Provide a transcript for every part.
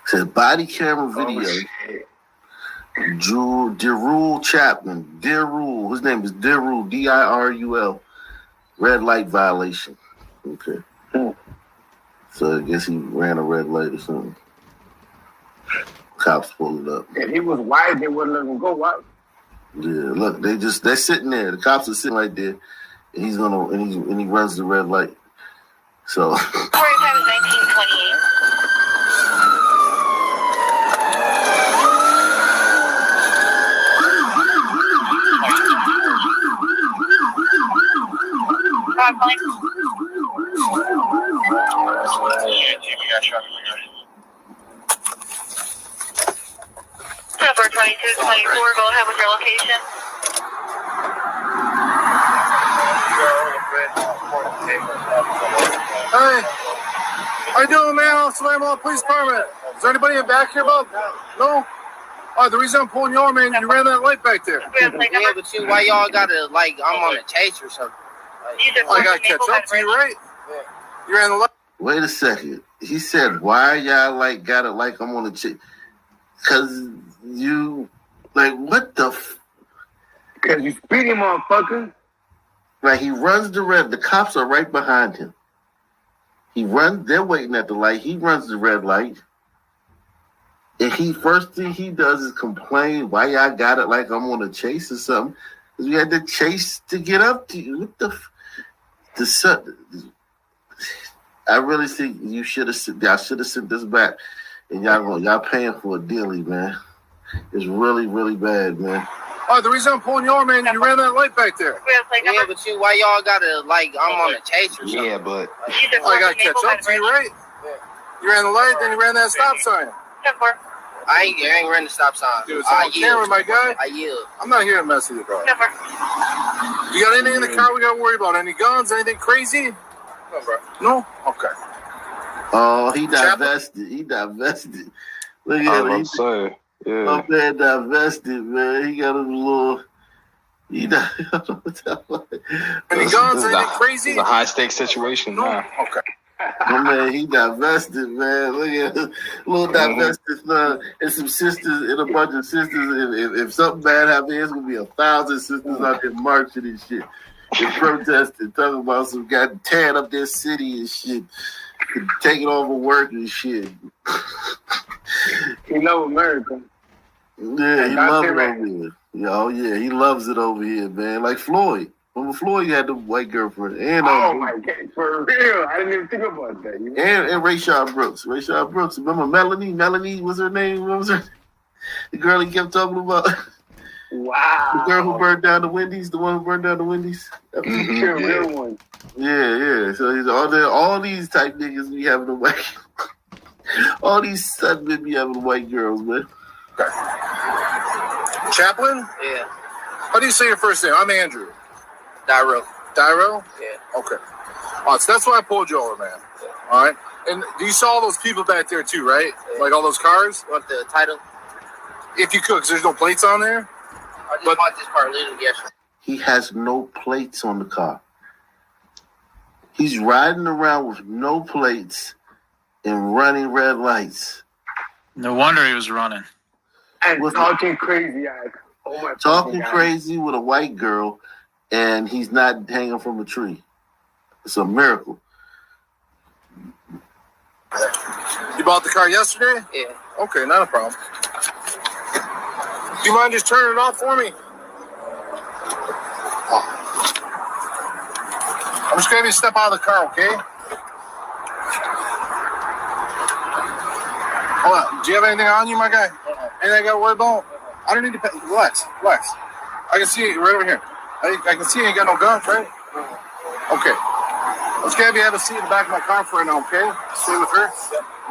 Says body camera video. Dirul Chapman. Dirul. His name is Dirul. Dirul. Red light violation. Okay. So I guess he ran a red light or something. Cops pulled it up. If he was white, they wouldn't let him go. What? Yeah, look, they're sitting there. The cops are sitting right there, and he runs the red light. So. Time is 1928. Number 2224, go ahead with your location. Hey, how you doing, man? Officer Lamont, police department. Is there anybody in back here, Bob? No? The reason I'm pulling you over, man, you ran that light back there. Yeah, but you, why y'all gotta, I'm on a chase or something? I gotta catch up to you, right? Yeah. You ran the light. Wait a second. He said, why y'all got it like I'm on a chase? Because you, what the Because you speeding, motherfucker. He runs the cops are right behind him. They're waiting at the light. He runs the red light. And first thing he does is complain, why y'all got it like I'm on a chase or something. Because we had to chase to get up to you. What the I really think y'all should have sent this back. And y'all paying for a dealie, man. It's really, really bad, man. The reason I'm pulling you over, man, you ran that light back there. Yeah, but you, why y'all gotta, I'm on a chase or something? Yeah, but. I gotta catch up to you, right? Yeah. You ran the light, then you ran that stop sign. I ain't ran the stop sign. Dude, it's on camera, my guy. I yield. I'm not here to mess with you, bro. You got anything in the car we gotta worry about? Any guns? Anything crazy? No, bro. No? Okay. Oh, he divested. Look at him. Yeah. My man divested, man. He got a little. Any guns? Anything crazy? It's a high stakes situation. No. Nah. Okay. My man, he divested, man. Look at him. Little divested son and some sisters and a bunch of sisters. If something bad happens, there's gonna be 1,000 sisters out there marching and shit. And protesting, talking about some guy tearing up their city and shit. And taking over work and shit. He love America. Yeah, he loves it over here. Yeah, he loves it over here, man. Like Floyd. Remember Floyd had the white girlfriend. And, my God, for real. I didn't even think about that. You know? And Rayshard Brooks. Rayshard Brooks. Remember Melanie? Melanie was her name. What was her? The girl he kept talking about. Wow. The girl who burned down the Wendy's. The one who burned down the Wendy's. Sure, real one. Yeah. So he's all these type niggas be having the white. All these sudden men be having the white girls, man. Okay. Chaplain? Yeah. How do you say your first name? I'm Andrew. Dyro? Yeah. Okay. So that's why I pulled you over, man. Yeah. All right. And you saw all those people back there too, right? Yeah. Like all those cars? You want the title? If you could, because there's no plates on there. I just bought this car literally yesterday. He has no plates on the car. He's riding around with no plates and running red lights. No wonder he was running. And talking crazy. Oh my talking crazy with a white girl, and he's not hanging from a tree. It's a miracle. You bought the car yesterday? Yeah. Okay, not a problem. Do you mind just turning it off for me? I'm just going to have you step out of the car, okay? Hold on. Do you have anything on you, my guy? Anything I got to worry about? I don't need to pay. Relax. I can see you right over here. I can see you ain't got no guns, right? Okay. Let's have you have a seat in the back of my car for right now, okay? Stay with her.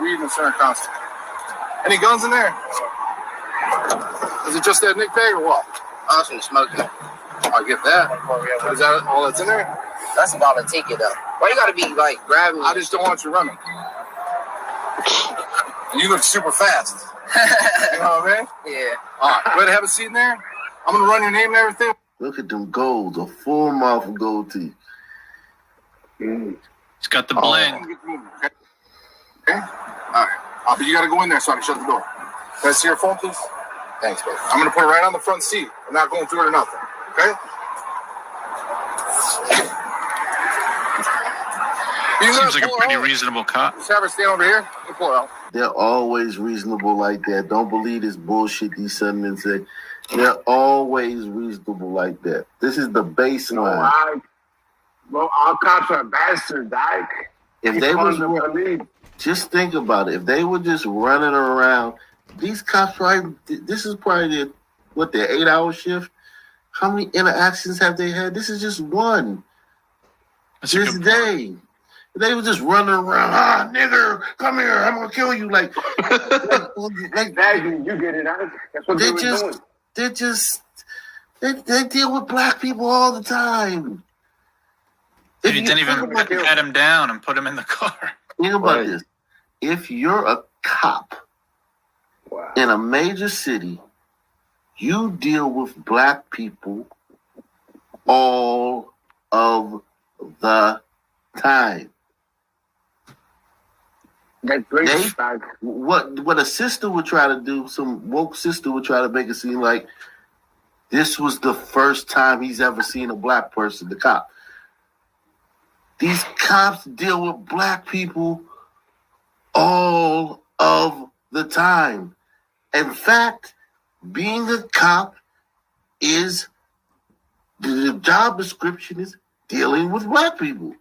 Read and Center Constant. Any guns in there? Is it just that Nick bag or what? I was going to smoke it. I get that. Is that all that's in there? That's about a ticket, though. Why you got to be, grabbing me? I just don't want you running. You look super fast. You know what I mean? Yeah. All right. Ready to have a seat in there? I'm going to run your name and everything. Look at them golds, a full mouth of gold teeth. It's got the bling. Okay. All right. But you gotta go in there so I can shut the door. Can I see your phone, please? Thanks, babe. I'm gonna put it right on the front seat. I'm not going through it or nothing. Okay? Seems like a pretty reasonable cop. Just have her stand over here. You pull it out. They're always reasonable like that. Don't believe this bullshit these sentiments say. They're always reasonable like that. This is the baseline. Well, all cops are bastards, Ike. If they was just think about it. If they were just running around, these cops probably. This is probably their 8-hour shift. How many interactions have they had? This is just one. That's This day. They were just running around, nigger, come here, I'm gonna kill you. Like Exactly, you get it, Ike. That's what they were doing. They deal with black people all the time. He didn't even pat him down and put him in the car. Think about this. If you're a cop in a major city, you deal with black people all of the time. That's great. What a sister would try to do, some woke sister would try to make it seem like this was the first time he's ever seen a black person, the cop. These cops deal with black people all of the time. In fact, being a cop is, the job description is dealing with black people.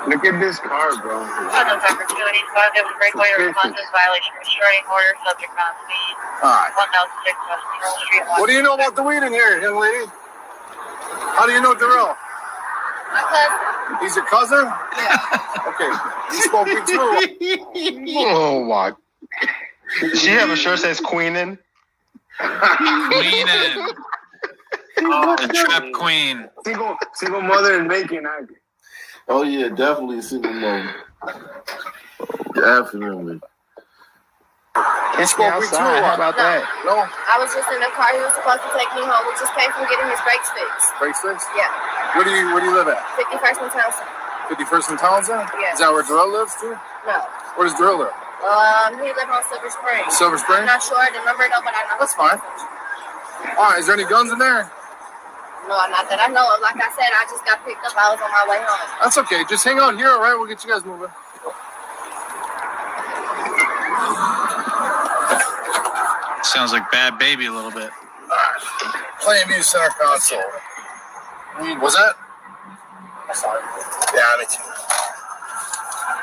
Look at this car, bro. Those opportunities, positive breakaway responses, violation of restraining order, subject on speed. All right. 1006 West Pearl Street. What do you know about the weed in here, young lady? How do you know Darrell? My cousin. He's your cousin? Yeah. Okay. He spoke me too. Oh my! Does she have a shirt that says "Queenin"? Queenin'. The trap queen. Single mother in Macon, Ike. Oh yeah, definitely a single mom. Definitely. It's outside. How about that? No. I was just in the car. He was supposed to take me home. We just came from getting his brakes fixed. Brakes fixed? Yeah. Where do you live at? 51st and Townsend. 51st and Townsend? Yeah. Is that where Darrell lives too? No. Where does Darrell live? He lived on Silver Spring. Silver Spring? I'm not sure the number though, but I know. That's fine. All right. Is there any guns in there? No, not that I know of. Like I said, I just got picked up. I was on my way home. That's okay. Just hang out here, all right? We'll get you guys moving. Sounds like Bad Baby a little bit. All right. Playing music center console. Was that? Sorry. Yeah, me too.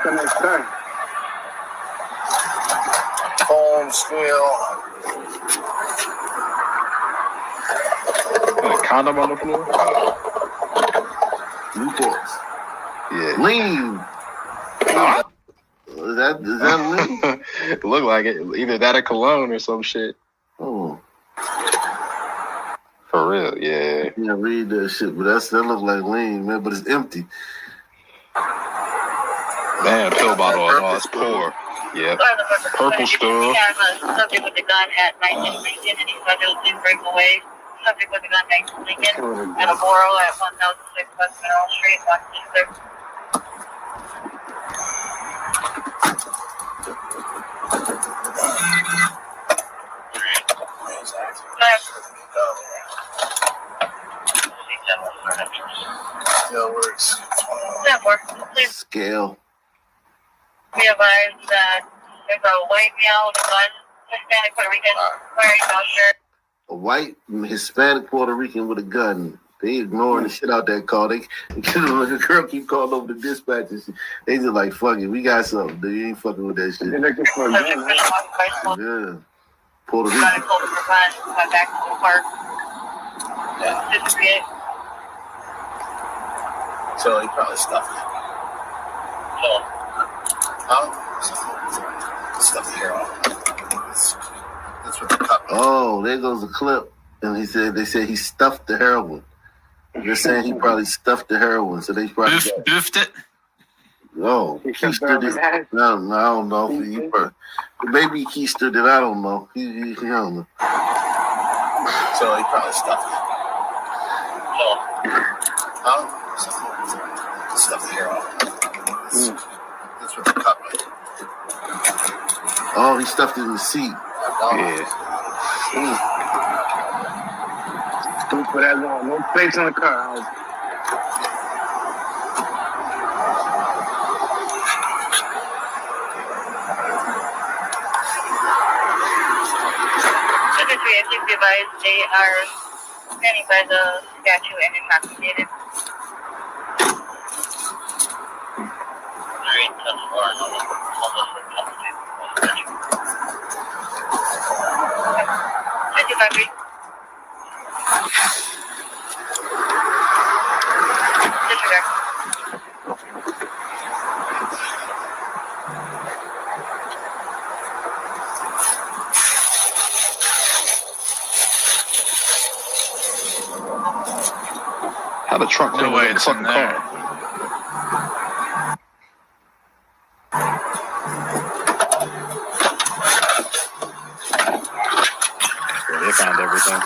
The next time. Phone, squeal. A condom on the floor? Newports. Yeah. Lean. Is that lean? It looked like it. Either that or cologne or some shit. Oh. For real, yeah. Yeah, read that shit, but that look like lean, man, but it's empty. Man, pill bottle. Oh, it's poor. Yep. Purple stuff. We have a subject with a gun at 19 Lincoln, and he's scheduled to break away. Subject with a gun next to Lincoln and a Borough at 1006 West Mineral Street, Washington. Yeah, works. Please Scale. be advised that there's a white male with a gun, Hispanic Puerto Rican, wearing no shirt. A white Hispanic Puerto Rican with a gun. They ignoring the shit out that call. They the girl keep calling over the dispatch and shit. They just like, fuck it, we got something. Dude, you ain't fucking with that shit. They're looking for a gun, Subject right? been occupied, Yeah. Puerto got Rican. a cold for fun, went back to the park. Just create. So he probably stuffed it. Stuffed the hair off. That's what the cut. Oh, there goes the clip. And they said he stuffed the heroin. They're saying he probably stuffed the heroin, so they probably Boofed it. oh, He keistered stuffed it. it. I don't know. Maybe he keistered it. I don't know. He don't know. So he probably stuffed it. Stuff here. That's what the cup is. Oh, he stuffed it in the seat. Yeah. Don't put that on. No plates on the car. Please be advised they are standing by the statue and intoxicated. Disregard. How the trunk No way in the it's in fucking there. car? Yeah, they found everything.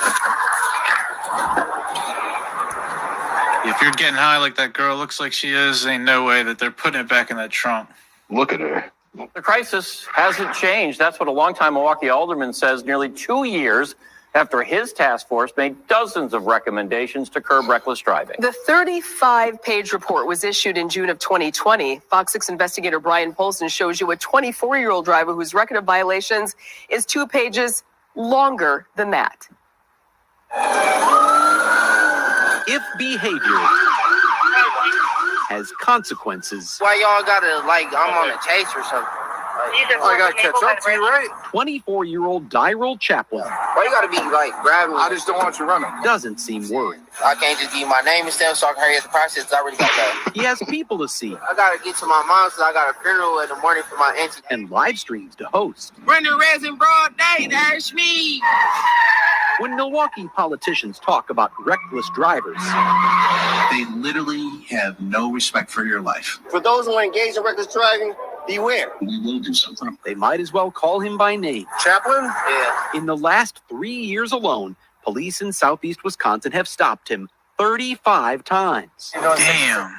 If you're getting high like that girl looks like she is, ain't no way that they're putting it back in that trunk. Look at her. The crisis hasn't changed. That's what a longtime Milwaukee alderman says nearly 2 years after his task force made dozens of recommendations to curb reckless driving. The 35-page report was issued in June of 2020. Fox 6 investigator Brian Polson shows you a 24-year-old driver whose record of violations is 2 pages longer than that. If behavior has consequences, Why y'all gotta, like, I'm on a chase or something? I gotta catch up to you, right? 24-year-old Dyrell Chaplin Why you gotta be, like, grabbing me? I just don't want you running. doesn't seem worried. I can't just give you my name and stuff so I can hurry up the process. I already got that. He has people to see I gotta get to my mom's because I got a funeral in the morning for my auntie. and live streams to host. Brenda Rez in broad day, there's me. When Milwaukee politicians talk about reckless drivers, They literally have no respect for your life. For those who are engaged in reckless driving, beware. We will do something. they might as well call him by name. Chaplain? Yeah. In the last 3 years alone, police in southeast Wisconsin have stopped him 35 times. Damn.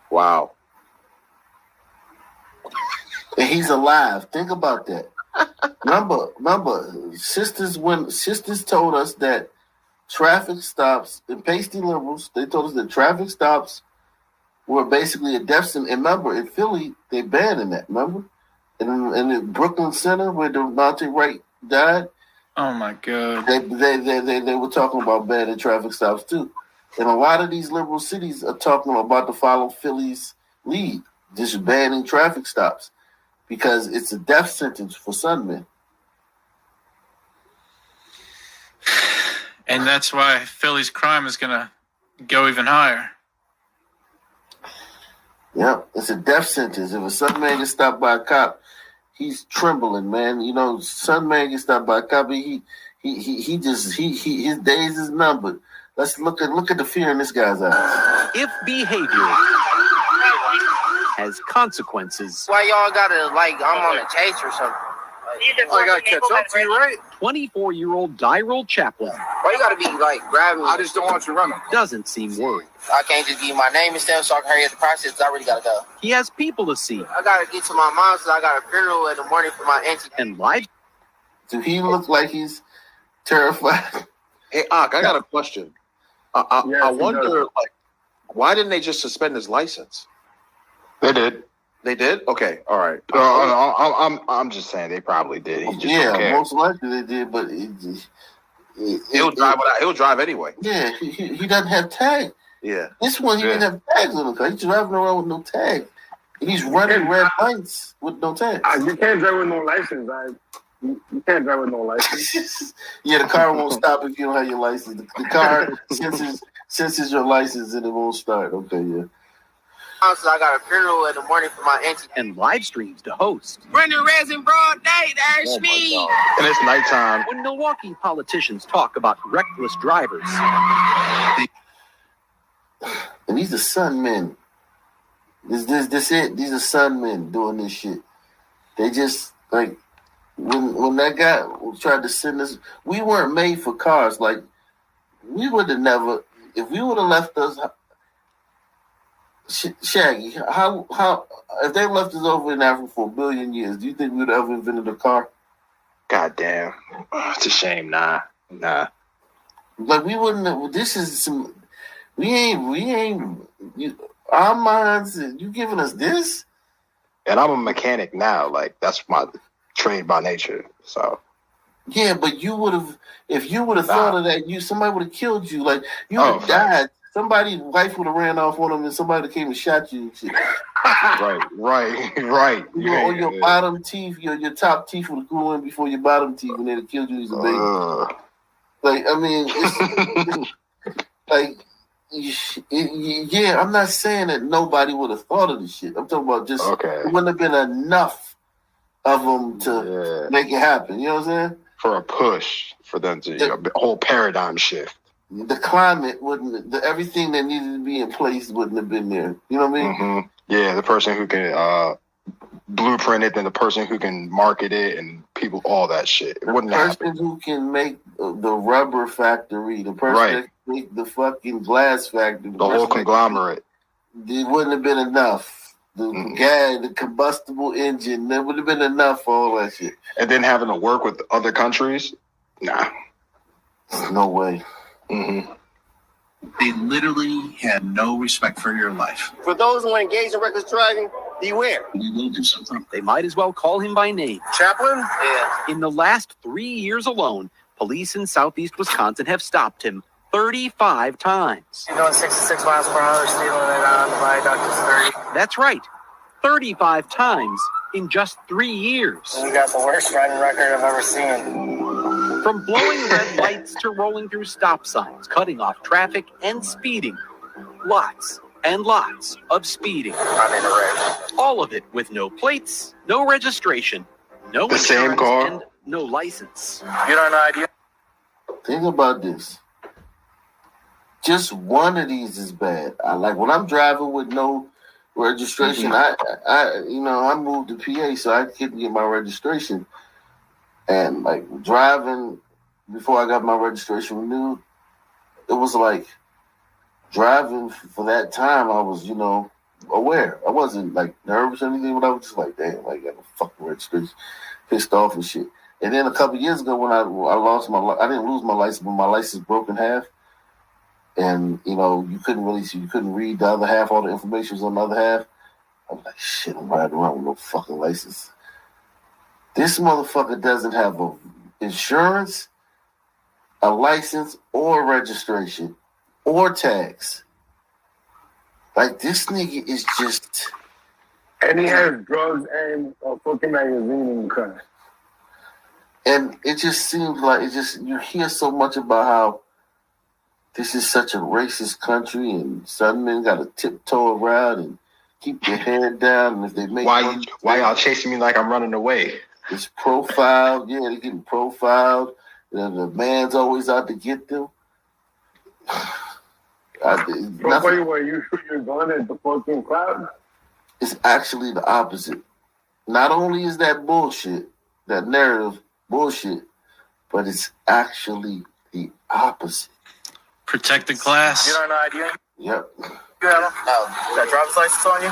Wow. And he's alive. Think about that. Remember, sisters told us that traffic stops, and pasty liberals, they told us that traffic stops were basically a death sentence. And remember, in Philly, they banned that, remember? And in Brooklyn Center, where Devontae Wright died, Oh my god. they were talking about banning traffic stops too. And a lot of these liberal cities are talking about to follow Philly's lead, just banning traffic stops because it's a death sentence for Sunmen. And that's why Philly's crime is gonna go even higher. Yeah, it's a death sentence. If a Sunman gets stopped by a cop, he's trembling, man. You know, Sunman gets stopped by a cop, his days is numbered. Let's look at the fear in this guy's eyes. If behavior has consequences, Why y'all gotta, like, I'm on a chase or something? I gotta catch up to you, right? 24-year-old Dyrell Chaplin Why you gotta be, like, grabbing me? I just don't want you running. doesn't seem worried. I can't just give you my name and stuff so I can hurry up the process. I already gotta go. He has people to see I gotta get to my mom's because I got a funeral in the morning for my auntie. and live. Do he look like he's terrified? Hey, Ak, I got a question. I wonder, like, why didn't they just suspend his license? They did. They did? Okay, all right. I'm just saying they probably did. He just don't Yeah, care. most likely they did, but He'll drive anyway. Yeah, he doesn't have tag. Yeah. This one, he didn't have tags on the car. He's driving around with no tag. And he's running red lights with no tag. You can't drive with no license. You can't drive with no license. Yeah, the car won't stop if you don't have your license. The car senses your license and it won't start. Okay, yeah. So I got a funeral in the morning for my auntie. and live streams to host. Brenda Rez in broad day, there's me. And it's nighttime. When Milwaukee politicians talk about reckless drivers, And these are sun men. This it. These are sun men doing this shit. They just like when that guy tried to send us, we weren't made for cars. Like, we would have never, if we would have left us, Shaggy, how if they left us over in Africa for 1 billion years, do you think we would have ever invented a car? God damn. It's a shame. Nah. Like, we wouldn't have, this is some, we ain't, our minds, you giving us this? And I'm a mechanic now. Like, that's my trade by nature. So. Yeah, but you would have, if you would have thought of that, somebody would have killed you. Like, you would have died. Somebody's wife would have ran off on them, and somebody came and shot you and shit. Right. Or your bottom teeth, your top teeth would have grew in before your bottom teeth, and they'd have killed you as a baby. Like, I mean, it's like, yeah, I'm not saying that nobody would have thought of this shit. I'm talking about just, it wouldn't have been enough of them to make it happen. You know what I'm saying? For a push, for them to, a whole paradigm shift. The climate wouldn't, everything that needed to be in place wouldn't have been there. You know what I mean? Mm-hmm. Yeah, the person who can blueprint it, and the person who can market it, and people, all that shit. It wouldn't happen. The person who can make the rubber factory, the person that can make the fucking glass factory, the whole conglomerate. It wouldn't have been enough. The combustible engine, there would have been enough for all that shit. And then having to work with other countries? Nah. No way. Mm-hmm. They literally had no respect for your life. For those who engage in reckless driving, beware. We will do something. They might as well call him by name. Chaplain? Yeah. In the last 3 years alone, police in southeast Wisconsin have stopped him 35 times. You're doing 66 miles per hour, speed limit on the viaduct is 30. That's right. 35 times in just 3 years. You got the worst driving record I've ever seen. From blowing red lights to rolling through stop signs, cutting off traffic, and speeding. Lots and lots of speeding. I'm in a wreck. All of it with no plates, no registration, no the same car, and no license. You don't know idea. Think about this. Just one of these is bad. Like when I'm driving with no registration, I moved to PA so I couldn't get my registration. And like driving before I got my registration renewed, it was like driving for that time. I was, aware. I wasn't like nervous or anything, but I was just like, damn, I got a fucking registration, pissed off and shit. And then a couple of years ago, when I lost I didn't lose my license, but my license broke in half. And you couldn't read the other half. All the information was on the other half. I was like, shit, I'm riding around with no fucking license. This motherfucker doesn't have a insurance, a license, or registration, or tags. Like, this nigga is just... And he has drugs and a fucking magazine in the car. And it just seems like, you hear so much about how this is such a racist country, and some men got to tiptoe around and keep their head down, and if they make... Why y'all chasing me like I'm running away? It's profiled. Yeah, they're getting profiled. The man's always out to get them. Profile where you shoot your gun at the fucking crowd? It's actually the opposite. Not only is that bullshit, that narrative bullshit, but it's actually the opposite. Protect the class. You don't know idea? Yep. You have that driver's license on you?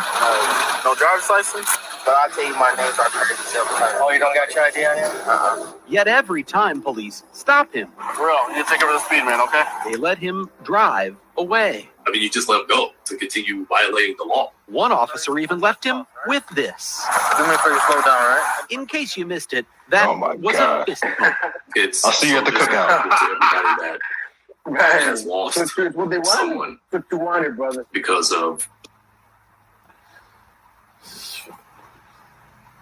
No driver's license? But I'll tell you my name so I can get yourself. Oh, you don't got your ID on you? Yet every time police stop him, Bro, you take over the speed, man, okay? they let him drive away. I mean, you just let him go to continue violating the law. One officer even left him with this. Do me a favor, slow down, right? In case you missed it, that was a fist bump. It's I'll see you at the cookout. To everybody that has lost What they wanted. someone What you wanted, brother. because of...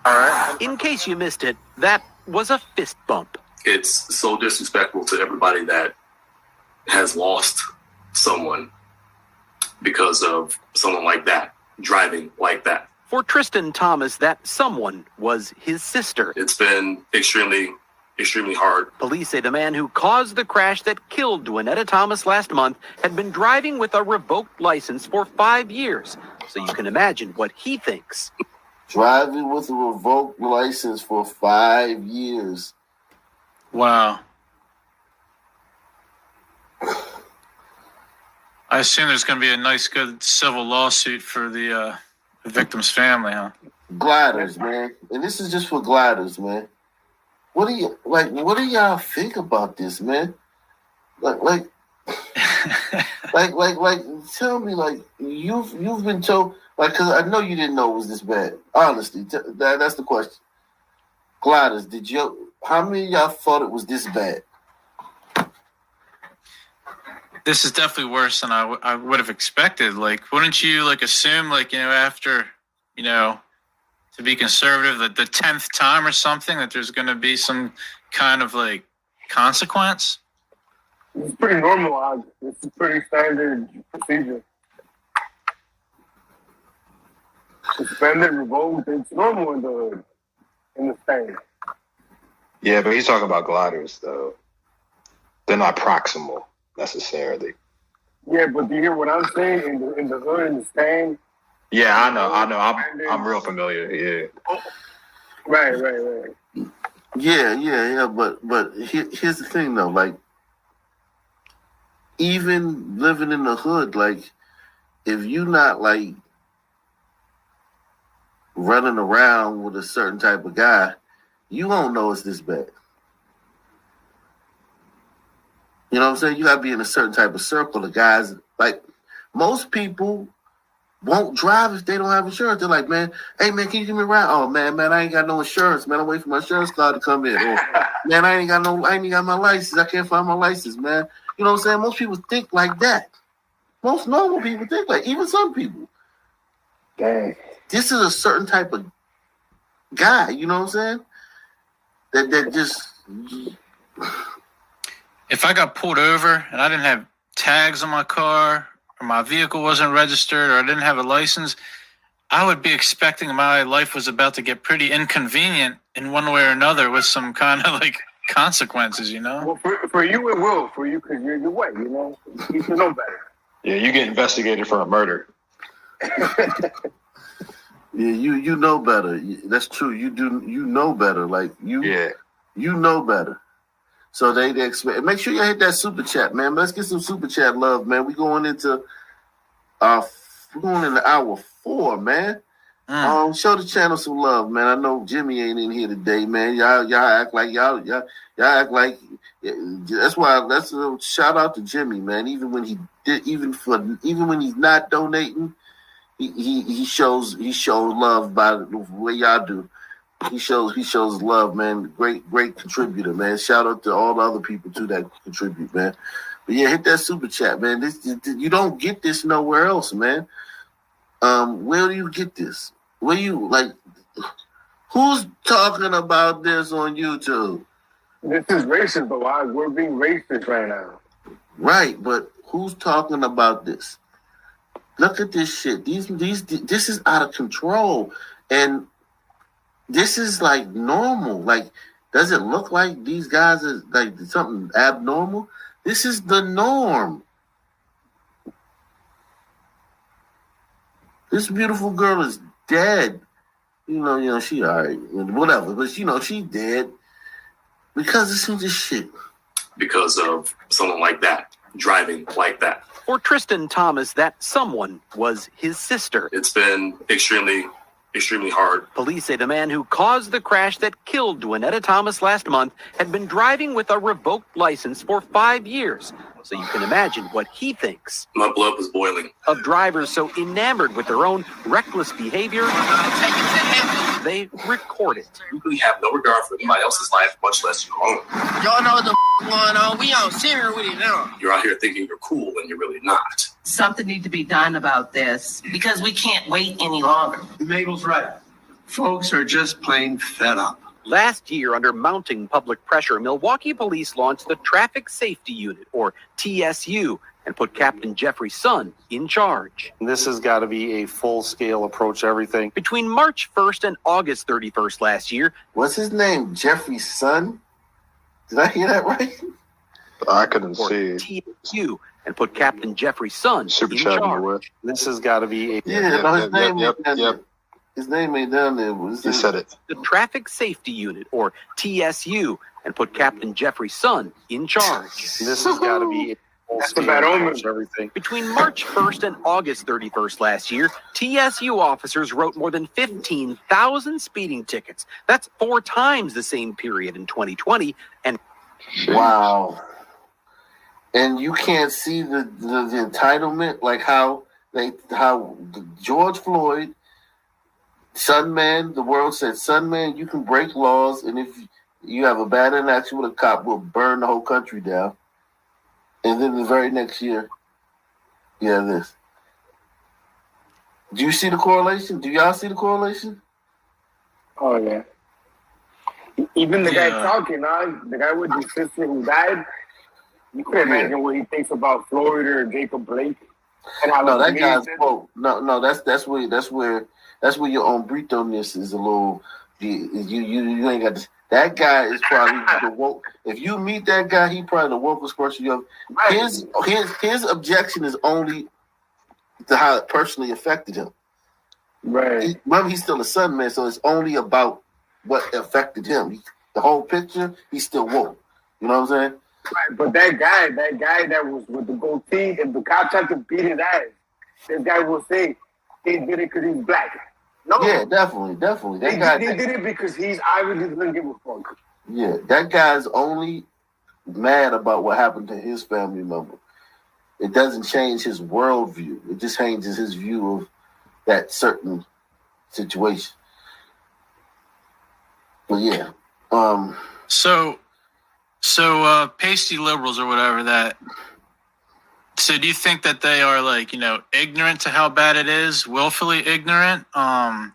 All right. In case you missed it, that was a fist bump. It's so disrespectful to everybody that has lost someone because of someone like that, driving like that. For Tristan Thomas, that someone was his sister. It's been extremely hard. Police say the man who caused the crash that killed Dwanetta Thomas last month had been driving with a revoked license for 5 years. So you can imagine what he thinks. Driving with a revoked license for 5 years. Wow. I assume there's going to be a nice, good civil lawsuit for the victim's family, huh? Gliders, man. And this is just for gliders, man. What do y'all think about this, man? Like tell me, like, you've been told, like, because I know you didn't know it was this bad. Honestly, that's the question. Gliders, how many of y'all thought it was this bad? This is definitely worse than I would have expected. Like, wouldn't you, like, assume, like, after, to be conservative, that the 10th time or something, that there's going to be some kind of, like, consequence? It's pretty normalized. It's a pretty standard procedure. Suspended, revoked, it's normal in the state. Yeah, but he's talking about gliders, though. They're not proximal, necessarily. Yeah, but do you hear what I'm saying? In the hood, in the stand? Yeah, I know. I'm real familiar, yeah. Right. Yeah, but here's the thing, though, like, even living in the hood, like, if you not, like, running around with a certain type of guy, you won't know it's this bad. You know what I'm saying? You got to be in a certain type of circle of guys. Like, most people won't drive if they don't have insurance. They're like, man, hey, man, can you give me a ride? Oh, man, I ain't got no insurance, man. I'm waiting for my insurance card to come in. Or, man, I ain't got my license. I can't find my license, man. You know what I'm saying? Most people think like that. Most normal people think like, even some people. Dang. This is a certain type of guy, you know what I'm saying? That just... If I got pulled over and I didn't have tags on my car, or my vehicle wasn't registered, or I didn't have a license, I would be expecting my life was about to get pretty inconvenient in one way or another with some kind of, like, consequences, Well, for you it will. For you, because you're white, You should know better. Yeah, you get investigated for a murder. Yeah, you know better. That's true. You know better. Like, you know better. So they expect. Make sure you hit that super chat, man. Let's get some super chat love, man. We're going into hour 4, man. Show the channel some love, man. I know Jimmy ain't in here today, man. Y'all act like y'all act like that's why. That's a shout out to Jimmy, man. Even when he's not donating, he shows love by the way y'all do. He shows love, man. Great contributor, man. Shout out to all the other people too that contribute, man. But yeah, hit that super chat, man. You don't get this nowhere else, man. Where do you get this? Where you who's talking about this on YouTube? This is racist, but why we're being racist right now? Right, but who's talking about this? Look at this shit. This is out of control, and this is like normal. Like, does it look like these guys is like something abnormal? This is the norm. This beautiful girl is dead. You know, she all right, whatever. But she dead because of this shit. Because of someone like that driving like that. For Tristan Thomas, that someone was his sister. It's been extremely hard. Police say the man who caused the crash that killed Dwanetta Thomas last month had been driving with a revoked license for 5 years. So you can imagine what he thinks. My blood was boiling. Of drivers so enamored with their own reckless behavior, they record it. You really have no regard for anybody else's life, much less your own. Y'all know what the going on. We on here with it now. You're out here thinking you're cool when you're really not. Something needs to be done about this because we can't wait any longer. Mabel's right. Folks are just plain fed up. Last year, under mounting public pressure, Milwaukee police launched the Traffic Safety Unit, or TSU, and put Captain Jeffrey Sun in charge. This has got to be a full-scale approach to everything. Between March 1st and August 31st last year. What's his name? Jeffrey Sun? Did I hear that right? I couldn't see. TSU, and put Captain Jeffrey Sun in charge. This has got to be a... His name. Yep. His name ain't down there. He said it. The Traffic Safety Unit, or TSU, and put Captain Jeffrey Sun in charge. This has got to be That's a bad omen. everything. Between March 1st and August 31st last year, TSU officers wrote more than 15,000 speeding tickets. That's 4 times the same period in 2020. And wow. And you can't see the entitlement, like how George Floyd, Sunman, the world said, Sunman, you can break laws, and if you have a bad interaction with a cop, we'll burn the whole country down. And then the very next year, you have this. Do you see the correlation? Do y'all see the correlation? Oh, yeah. Even the guy talking, the guy with the sister who died, you can imagine what he thinks about Floyd or Jacob Blake. And how no, that guy's quote. No, that's where your umbrito-ness is a little. You ain't got this. That guy is probably the woke. If you meet that guy, he probably the wokest person you have. His objection is only to how it personally affected him. Right. Remember, he's still a son, man, so it's only about what affected him. The whole picture, he's still woke. You know what I'm saying? Right, but that guy that was with the goatee, if the cop tried to beat his ass, this guy will say he did it because he's black. No. Yeah, definitely. That he did it because he's obviously doesn't give a fuck. Yeah, that guy's only mad about what happened to his family member. It doesn't change his worldview. It just changes his view of that certain situation. But yeah. So pasty liberals or whatever that. So do you think that they are ignorant to how bad it is, willfully ignorant? I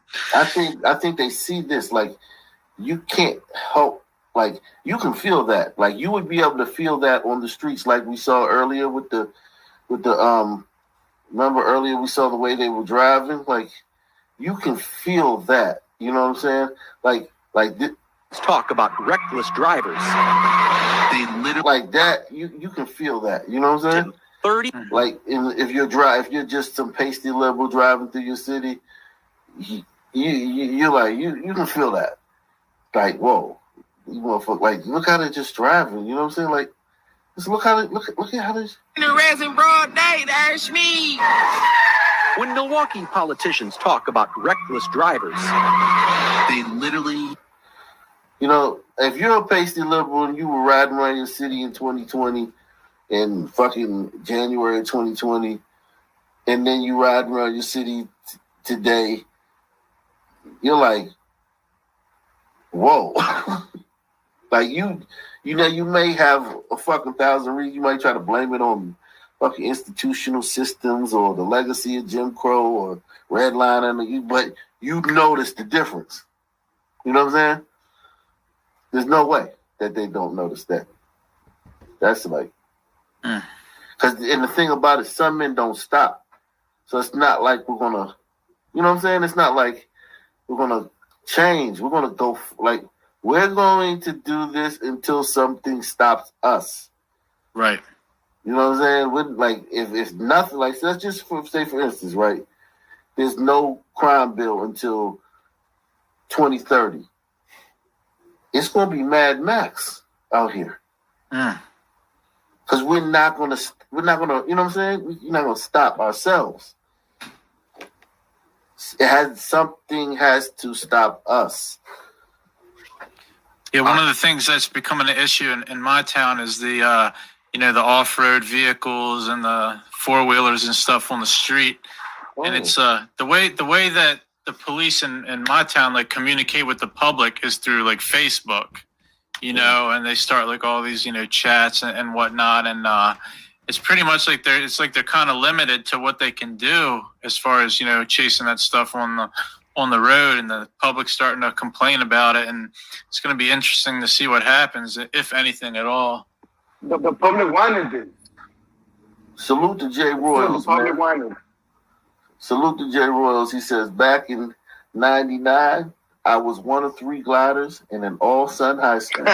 think they see this you can't help. You can feel that. You would be able to feel that on the streets, like we saw earlier with the remember earlier we saw the way they were driving. You can feel that. You know what I'm saying? Let's talk about reckless drivers. They literally like that. You can feel that. You know what I'm saying? 30. If you're just some pasty liberal driving through your city, you can feel that. Whoa, you motherfucker! Look how they're just driving. You know what I'm saying? Just look at how they. In the res in broad day, there's me. When Milwaukee politicians talk about reckless drivers, they literally. If you're a pasty liberal and you were riding around your city in 2020 in fucking January 2020, and then you ride around your city today, you're like, whoa. You may have a fucking thousand reasons. You might try to blame it on fucking institutional systems or the legacy of Jim Crow or redlining, but you notice the difference. You know what I'm saying? There's no way that they don't notice that. That's because and the thing about it, some men don't stop. So it's not like we're gonna, you know what I'm saying? It's not like we're gonna change. We're gonna go we're going to do this until something stops us. Right. You know what I'm saying? If it's nothing, let's just say for instance, right? There's no crime bill until 2030. It's going to be Mad Max out here. Because we're not going to, you know what I'm saying? We're not going to stop ourselves. Something has to stop us. Yeah, one of the things that's becoming an issue in my town is the off-road vehicles and the four-wheelers and stuff on the street. Oh. And it's the way that the police in my town communicate with the public is through Facebook, and they start all these chats and whatnot, and it's pretty much they're kind of limited to what they can do as far as chasing that stuff on the road, and the public starting to complain about it, and it's going to be interesting to see what happens, if anything at all. The public wanted it. Salute to Jay Royals. The public wanted. Salute to Jay Royals. He says, back in 99, I was one of 3 gliders in an all-son high school.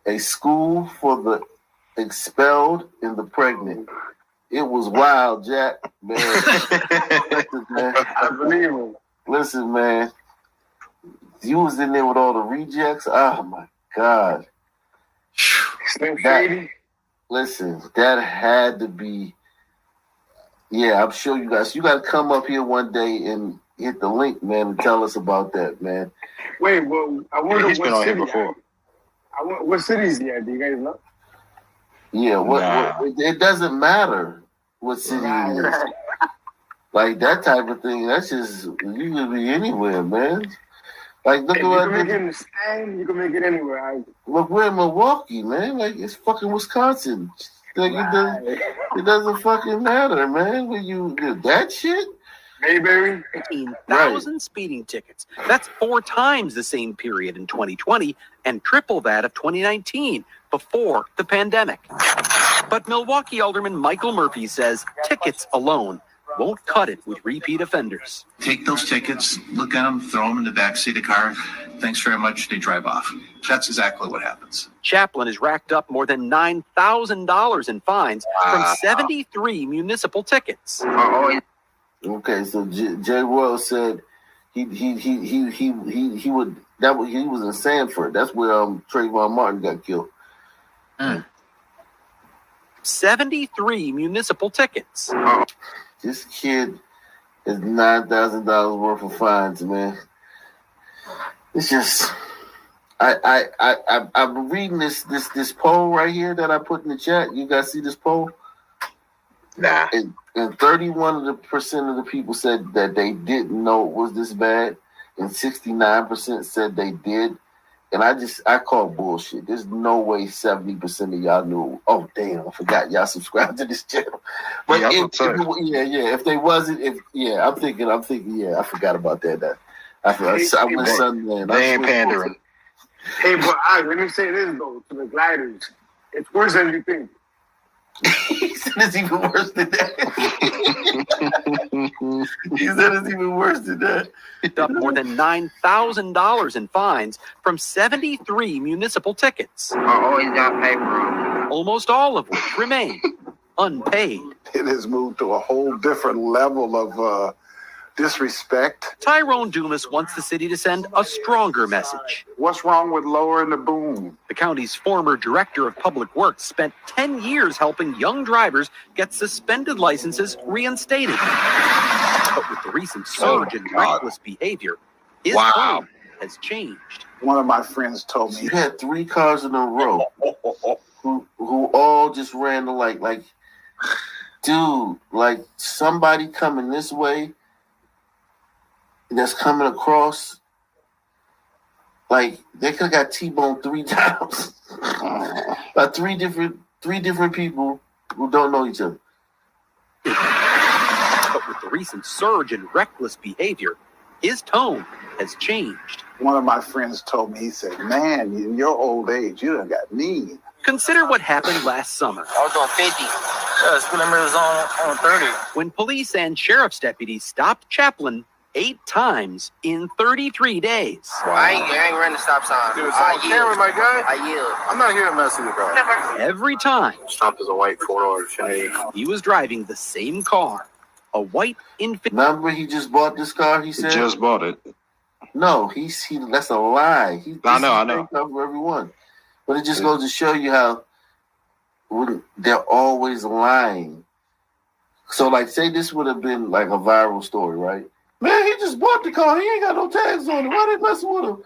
A school for the expelled and the pregnant. It was wild, Jack. Man. I believe him. Listen, man. You was in there with all the rejects. Oh my God. Listen, that had to be. Yeah, I'm sure you guys. You got to come up here one day and hit the link, man, and tell us about that, man. Wait, well, I wonder He's been what on here city. before. What city is he at? Do you guys know? Yeah, it doesn't matter what city it is. Like that type of thing. That's just you can be anywhere, man. Like look If at you what can make it in the sand, you can make it anywhere. Look, we're in Milwaukee, man. Like it's fucking Wisconsin. Like it doesn't fucking matter, man. When you do that shit. Mayberry. 15,000 speeding tickets. That's 4 times the same period in 2020 and triple that of 2019 before the pandemic. But Milwaukee Alderman Michael Murphy says tickets alone won't cut it with repeat offenders. Take those tickets, look at them, throw them in the backseat of the car. Thanks very much. They drive off. That's exactly what happens. Chaplin has racked up more than $9,000 in fines from 73 municipal tickets. Okay, so Jay Royal said he was in Sanford. That's where Trayvon Martin got killed. 73 municipal tickets. This kid is $9,000 worth of fines, man. It's just I'm reading this poll right here that I put in the chat. You guys see this poll? Nah. And 31% of the people said that they didn't know it was this bad, and 69% said they did. And I call bullshit. There's no way 70% of y'all knew. Oh damn, I forgot y'all subscribed to this channel. But if they wasn't, I'm thinking, I forgot about that. I went Sunday. They ain't pandering. Hey, but let me say this though to the gliders, it's worse than you think. He said it's even worse than that. He said it's even worse than that. Up more than $9,000 in fines from 73 municipal tickets. Always got paper on. Almost all of which remain unpaid. It has moved to a whole different level of disrespect. Tyrone Dumas wants the city to send a stronger message. What's wrong with lowering the boom? The county's former director of public works spent 10 years helping young drivers get suspended licenses reinstated. But with the recent surge in reckless behavior, his tone has changed. One of my friends told me you had 3 cars in a row who all just ran the light. Like, dude, like somebody coming this way that's coming across, like they could have got T-boned 3 times by three different people who don't know each other. But with the recent surge in reckless behavior, his tone has changed. One of my friends told me, he said, man, in your old age, you done got mean. Consider what happened last summer. I was doing 50. Speed limit was on 30. When police and sheriff's deputies stopped Chaplin 8 times in 33 days. I ain't running the stop sign. Dude, it's on camera, my guy. I yield. I'm not here to mess with you, bro. Every time. Stop as a white 4-door Chevy. He was driving the same car, a white Infiniti. Remember, he just bought this car. He said, just bought it. No, he. That's a lie. I know. For everyone, but it just goes to show you how they're always lying. So, like, say this would have been like a viral story, right? Man, he just bought the car. He ain't got no tags on it. Why they messing with him?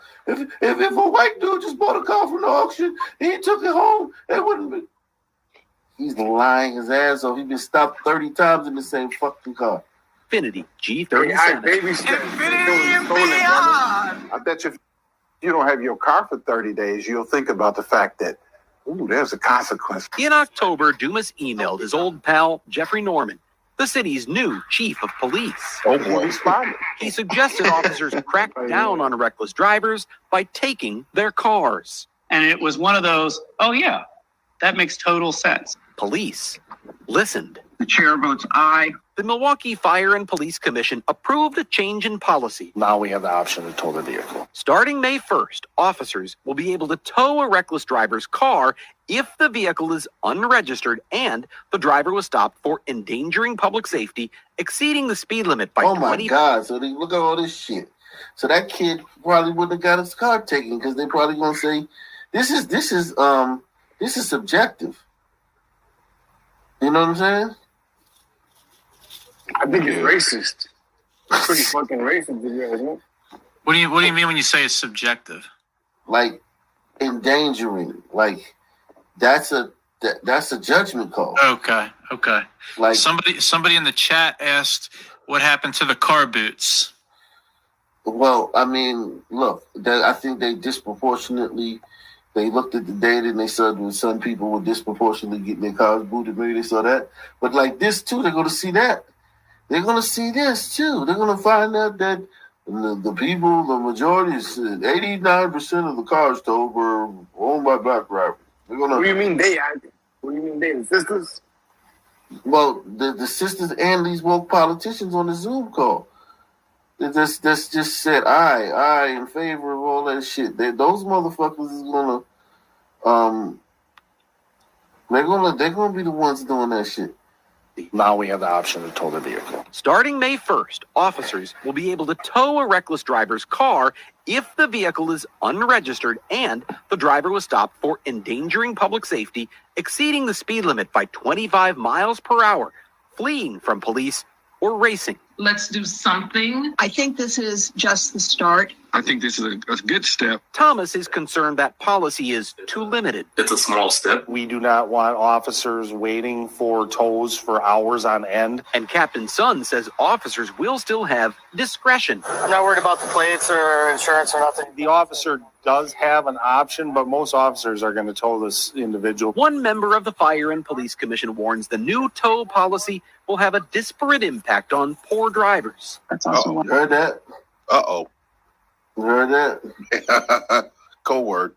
If a white dude just bought a car from the auction, he took it home, it wouldn't be. He's lying his ass off. He's been stopped 30 times in the same fucking car. Infiniti G37. I bet you if you don't have your car for 30 days, you'll think about the fact that, ooh, there's a consequence. In October, Dumas emailed his old pal, Jeffrey Norman, the city's new chief of police. Oh, boy. He suggested officers crack down on reckless drivers by taking their cars. And it was one of those, oh, yeah, that makes total sense. Police listened. The chair votes aye. The Milwaukee Fire and Police Commission approved a change in policy. Now we have the option to tow the vehicle. Starting May 1st, officers will be able to tow a reckless driver's car if the vehicle is unregistered and the driver was stopped for endangering public safety, exceeding the speed limit by 20. Oh my God! So they look at all this shit. So that kid probably wouldn't have got his car taken because they probably gonna say, this is subjective. You know what I'm saying? I think it's racist. It's pretty fucking racist, to be honest. What do you mean when you say it's subjective? Like endangering, like that's a judgment call. Okay. Like somebody in the chat asked what happened to the car boots. Well, I mean, look, I think they disproportionately. They looked at the data and they saw that some people were disproportionately getting their cars booted. Maybe they saw that, but like this too, they're going to see that. They're going to see this too. They're going to find out that the people, the majority, 89% of the cars towed were owned by black drivers. What do you mean they? What do you mean they? The sisters? Well, the sisters and these woke politicians on the Zoom call. That's just said I in favor of all that shit. Those motherfuckers is they're gonna be the ones doing that shit. Now we have the option to tow the vehicle. Starting May 1st, officers will be able to tow a reckless driver's car if the vehicle is unregistered and the driver was stopped for endangering public safety, exceeding the speed limit by 25 miles per hour, fleeing from police, or racing. Let's do something. I think this is just the start. I think this is a good step. Thomas is concerned that policy is too limited. It's a small step. We do not want officers waiting for tows for hours on end. And Captain Sun says officers will still have discretion. I'm not worried about the plates or insurance or nothing. The officer does have an option, but most officers are going to tow this individual. One member of the Fire and Police Commission warns the new tow policy will have a disparate impact on poor drivers. That's also You heard that? Uh-oh. You heard that? Code word.